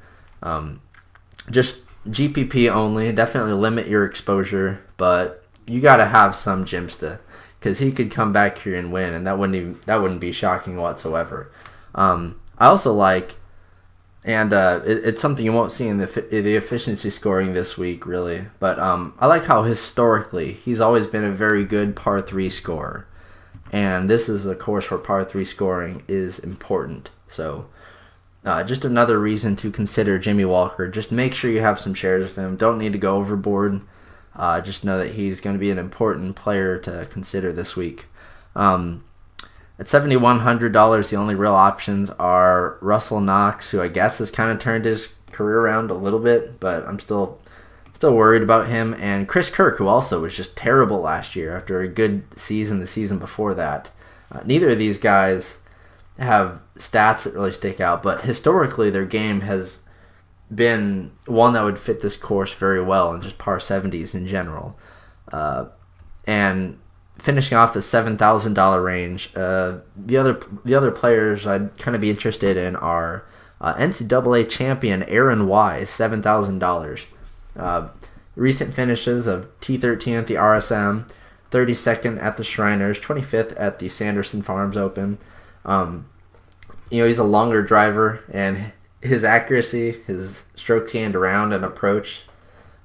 just GPP only. Definitely limit your exposure. But you got to have some Jimsta, because he could come back here and win, and that wouldn't be shocking whatsoever. I also like, and it's something you won't see in the efficiency scoring this week, really. But I like how historically he's always been a very good par 3 scorer. And this is a course where par 3 scoring is important. So just another reason to consider Jimmy Walker. Just make sure you have some shares of him. Don't need to go overboard. Just know that he's going to be an important player to consider this week. At $7,100, the only real options are Russell Knox, who I guess has kind of turned his career around a little bit, but I'm still worried about him. And Chris Kirk, who also was just terrible last year after a good season the season before that. Neither of these guys have stats that really stick out, but historically their game has been one that would fit this course very well, and just par 70s in general. And finishing off the $7,000 range, the other players I'd kind of be interested in are NCAA champion Aaron Wise, $7,000. Recent finishes of T13 at the RSM, 32nd at the Shriners, 25th at the Sanderson Farms Open. He's a longer driver, and his accuracy, his stroke gained around and approach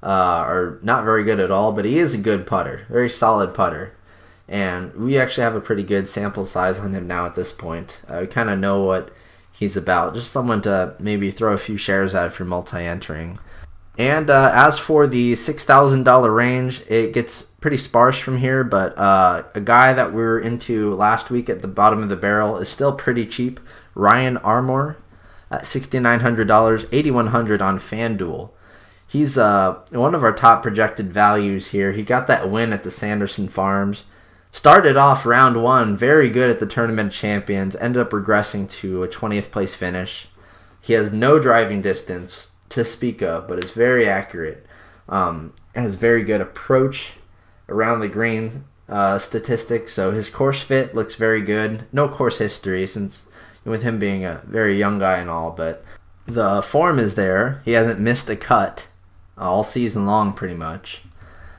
are not very good at all, but he is a good putter, very solid putter. And we actually have a pretty good sample size on him now at this point. We kind of know what he's about. Just someone to maybe throw a few shares at if you're multi-entering. And as for the $6,000 range, it gets pretty sparse from here, but a guy that we were into last week at the bottom of the barrel is still pretty cheap. Ryan Armour at $6,900, $8,100 on FanDuel. He's one of our top projected values here. He got that win at the Sanderson Farms. Started off round one very good at the Tournament of Champions, ended up regressing to a 20th place finish. He has no driving distance to speak of, but is very accurate. Has very good approach around the green statistics, so his course fit looks very good. No course history, since with him being a very young guy and all, but the form is there. He hasn't missed a cut all season long, pretty much.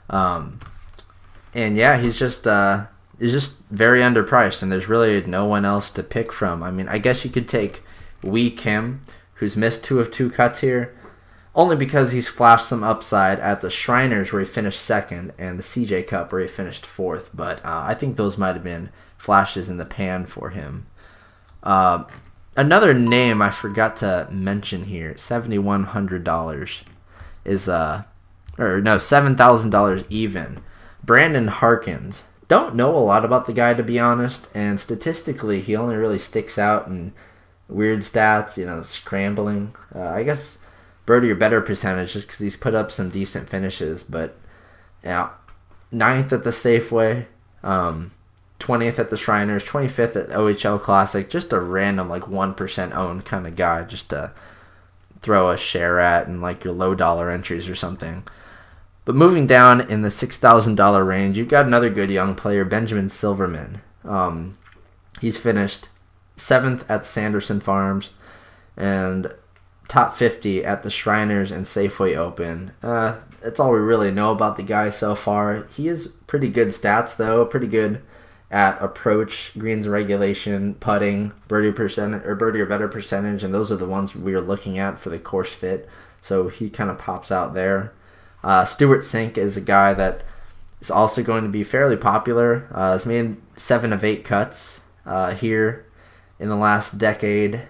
And yeah, he's just very underpriced, and there's really no one else to pick from. I mean, I guess you could take Wee Kim, who's missed 2 of 2 cuts here, only because he's flashed some upside at the Shriners where he finished 2nd, and the CJ Cup where he finished 4th. But I think those might have been flashes in the pan for him. Another name I forgot to mention here, $7,100 is $7,000 even. Brandon Harkins. Don't know a lot about the guy, to be honest, and statistically he only really sticks out in weird stats, scrambling. I guess birdie or better percentage just because he's put up some decent finishes, but yeah, 9th at the Safeway, 20th at the Shriners, 25th at OHL Classic, just a random 1% owned kind of guy just to throw a share at and your low dollar entries or something. But moving down in the $6,000 range, you've got another good young player, Benjamin Silverman. He's finished 7th at Sanderson Farms and top 50 at the Shriners and Safeway Open. That's all we really know about the guy so far. He has pretty good stats, though. Pretty good at approach, greens regulation, putting, birdie or better percentage, and those are the ones we are looking at for the course fit. So he kind of pops out there. Stuart Sink is a guy that is also going to be fairly popular. Has made 7 of 8 cuts here in the last decade.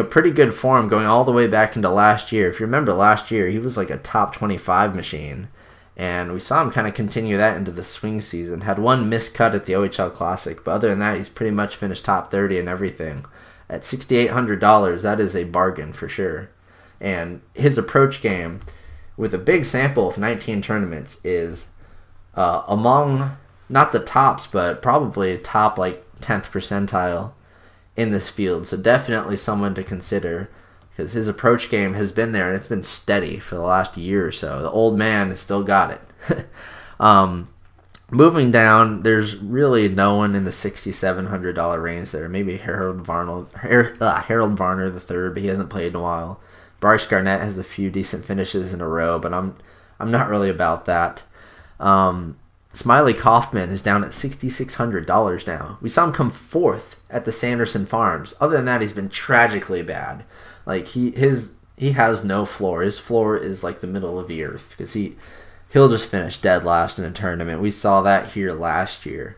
Pretty good form going all the way back into last year. If you remember last year, he was a top 25 machine. And we saw him kind of continue that into the swing season. Had 1 missed cut at the OHL Classic, but other than that, he's pretty much finished top 30 and everything. At $6,800, that is a bargain for sure. And his approach game, with a big sample of 19 tournaments, is among, not the tops, but probably top 10th percentile in this field. So definitely someone to consider, because his approach game has been there, and it's been steady for the last year or so. The old man has still got it. Moving down, there's really no one in the $6,700 range there. Maybe Harold Varner III, but he hasn't played in a while. Bryce Garnett has a few decent finishes in a row, but I'm not really about that. Smiley Kaufman is down at $6,600 now. We saw him come 4th at the Sanderson Farms. Other than that, he's been tragically bad. He has no floor. His floor is the middle of the earth, because he'll just finish dead last in a tournament. We saw that here last year,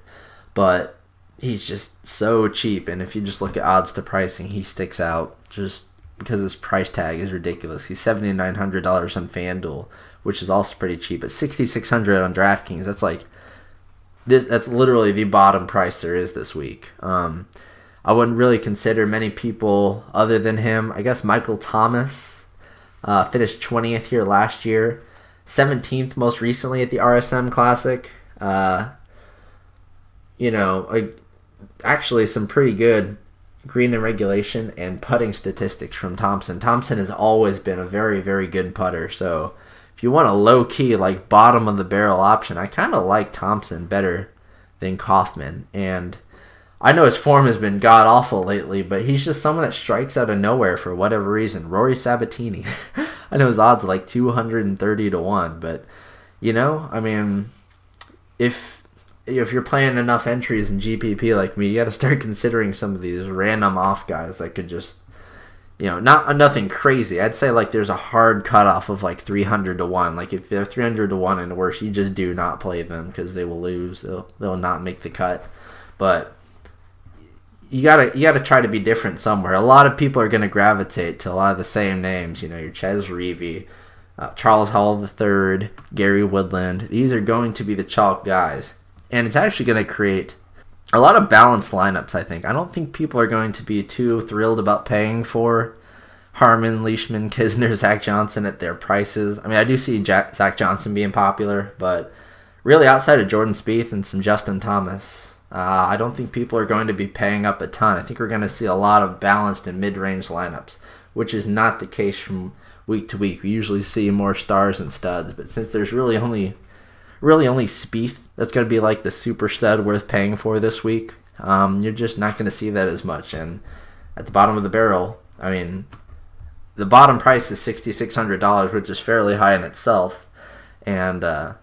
but he's just so cheap. And if you just look at odds to pricing, he sticks out just because his price tag is ridiculous. He's $7,900 on FanDuel, which is also pretty cheap. At $6,600 on DraftKings, that's literally the bottom price there is this week. I wouldn't really consider many people other than him. I guess Michael Thomas finished 20th here last year, 17th most recently at the RSM Classic. Actually some pretty good green and regulation and putting statistics from Thompson. Thompson has always been a very, very good putter. So if you want a low-key, like, bottom-of-the-barrel option, I kind of like Thompson better than Kaufman. And I know his form has been god-awful lately, but he's just someone that strikes out of nowhere for whatever reason. Rory Sabatini. I know his odds are like 230 to 1, but, I mean, if you're playing enough entries in GPP like me, you got to start considering some of these random off guys that could just, nothing crazy. I'd say like there's a hard cutoff of like 300 to 1. Like if they're 300 to 1 and worse, you just do not play them because they will lose. They'll not make the cut. But you gotta try to be different somewhere. A lot of people are gonna gravitate to a lot of the same names. Your Ches Reavie, Charles Hall III, Gary Woodland. These are going to be the chalk guys. And it's actually going to create a lot of balanced lineups, I think. I don't think people are going to be too thrilled about paying for Harman, Leishman, Kisner, Zach Johnson at their prices. I mean, I do see Zach Johnson being popular, but really outside of Jordan Spieth and some Justin Thomas, I don't think people are going to be paying up a ton. I think we're going to see a lot of balanced and mid-range lineups, which is not the case from week to week. We usually see more stars and studs, but since there's really only Spieth that's going to be like the super stud worth paying for this week, you're just not going to see that as much. And at the bottom of the barrel, I mean, the bottom price is $6,600, which is fairly high in itself. And, no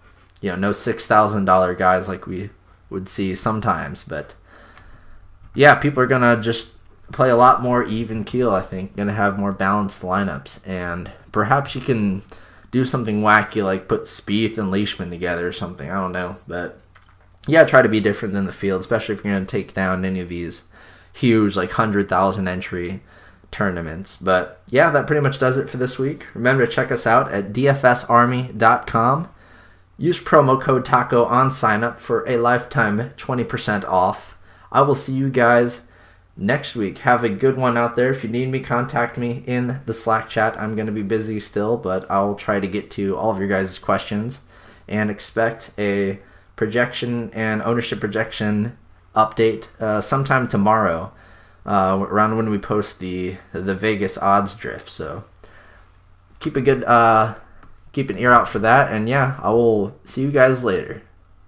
$6,000 guys like we would see sometimes. But, yeah, people are going to just play a lot more even keel, I think. Going to have more balanced lineups. And perhaps you can do something wacky like put Spieth and Leishman together or something. I don't know. But, yeah, try to be different than the field, especially if you're going to take down any of these huge, like, 100,000 entry tournaments. But, yeah, that pretty much does it for this week. Remember to check us out at dfsarmy.com. Use promo code TACO on sign-up for a lifetime 20% off. I will see you guys next week. Have a good one out there. If you need me, contact me in the Slack chat. I'm going to be busy still, but I'll try to get to all of your guys' questions. And expect a projection and ownership projection update sometime tomorrow, around when we post the Vegas odds drift. So keep an ear out for that. And yeah, I will see you guys later.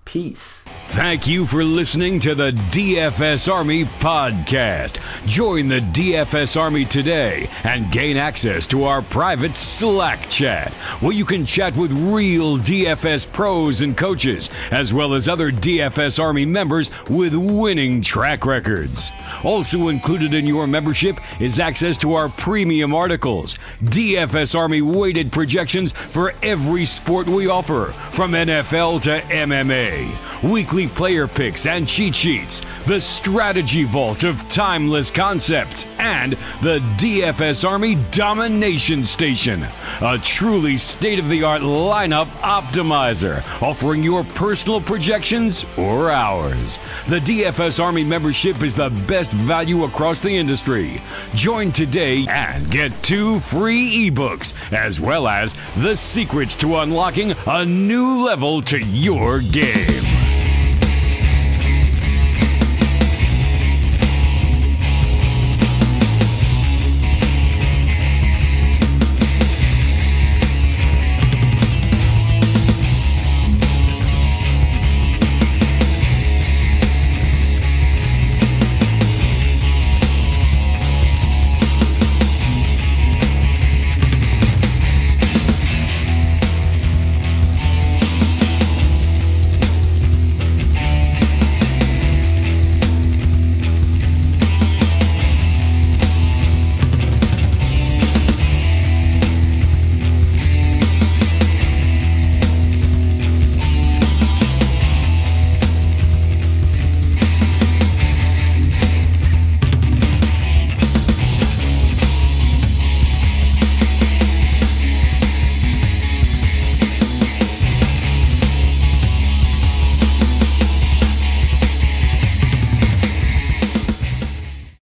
Peace. Thank you for listening to the DFS Army podcast. Join the DFS Army today and gain access to our private Slack chat, where you can chat with real DFS pros and coaches, as well as other DFS Army members with winning track records. Also included in your membership is access to our premium articles, DFS Army weighted projections for every sport we offer, from NFL to MMA. Weekly player picks and cheat sheets, the strategy vault of timeless concepts, and the DFS Army Domination Station, a truly state-of-the-art lineup optimizer, offering your personal projections or ours. The DFS Army membership is the best value across the industry. Join today and get 2 free ebooks, as well as the secrets to unlocking a new level to your game.